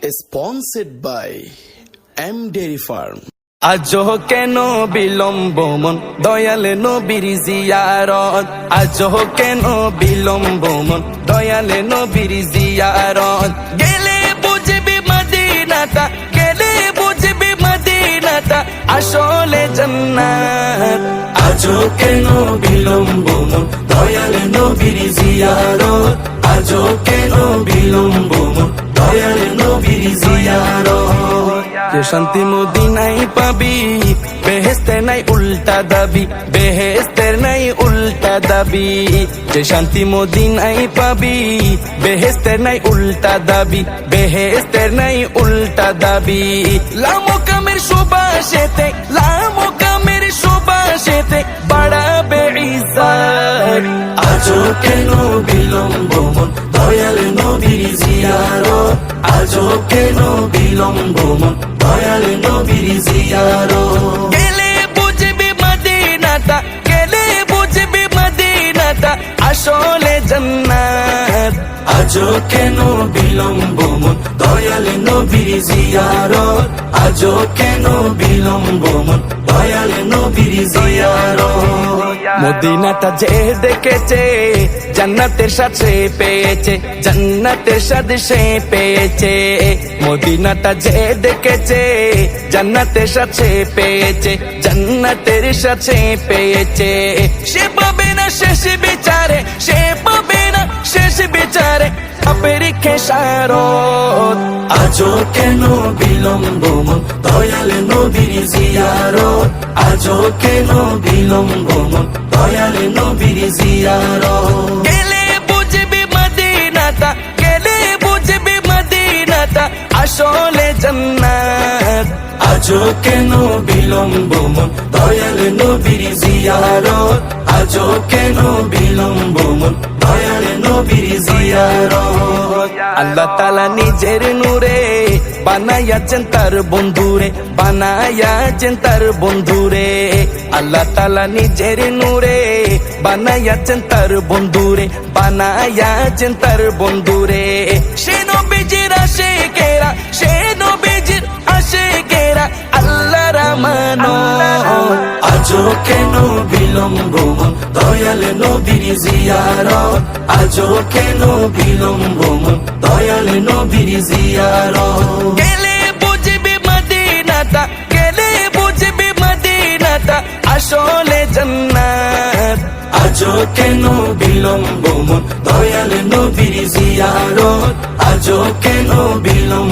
Sponsored by M Dairy Farm. আজও কেন বিলম্ব মন দয়াল নবীর জিয়ারত, আজও কেন বিলম্ব মন দয়াল নবীর জিয়ারত। গেলে বুঝবি মদিনাটা, গেলে বুঝবি মদিনাটা আসলে জান্নাত। আজও কেন বিলম্ব মন দয়াল নবীর জিয়ারত, আজও কেন বিলম্ব মন দয়াল নবীর জিয়ারত। যে শান্তি মদিনায় পাবি, বেহেশতের নাই উল্টা দাবি, বেহেশতের নাই উল্টা দাবি। যে শান্তি মদিনায় পাবি, বেহেশতের নাই উল্টা দাবি, বেহেশতের নাই উল্টা দাবি। লামকামের সুবাসেতে, লামকামের সুবাসেতে বাড়াবে ইজ্জত। আজও কেন বিলম্ব মন দয়াল নবীর জিয়ারত, আজও কেন বিলম্ব মন দয়াল নবীর জিয়ারত। গেলে বুঝবি মদিনাটা, গেলে বুঝবি মদিনাটা আসলে জান্নাত। আজও কেন বিলম্ব মন দয়াল নবীর জিয়ারত, আজও কেন বিলম্ব মন দয়াল নবীর জিয়ারত। মদিনাটা যে দেখেছে জান্নাতের সাথে পেয়েছে, জান্নাতের সাথে সে পেয়েছে। মদিনাটা যে দেখেছে জান্নাতের সাথে পেয়েছে, জান্নাতের সাথে পেয়েছে। সে পাবে না শেষ বিচারে, সে পাবে না শেষ বিচারে আপের খেসারত। আজও কেন বিলম্ব মন দয়াল নবীর জিয়ারত, আজও কেন বিলম্ব মন দয়াল নবীর জিয়ারত। গেলে বুঝবি মদিনাটা, গেলে বুঝবি মদিনাটা আসলে জান্নাত। আজও কেন বিলম্ব মন দয়াল নবীর জিয়ারত, আজও কেন বিলম্ব মন দয়াল নবীর জিয়ারত। আল্লাহ তাআলা নিজের নূরে বানায়াছেন তার বন্ধুরে, বানায়াছেন তার বন্ধুরে। আল্লাহ তাআলা নিজের নূরে বানায়াছেন তার বন্ধুরে, বানায়াছেন তার বন্ধুরে। সে নবীজির আশিকেরা, সে নবীজির আশিকেরা আল্লাহর আমানত। আজও কেন বিলম্ব মন দয়াল নবীর জিয়ারত, আজও কেন বিলম্ব মন দয়াল নবীর জিয়ারত। গেলে বুঝবি মদিনাটা, গেলে বুঝবি মদিনাটা আসলে জান্নাত। আজও কেন বিলম্ব মন দয়াল নবীর জিয়ারত, আজও কেন বিলম্ব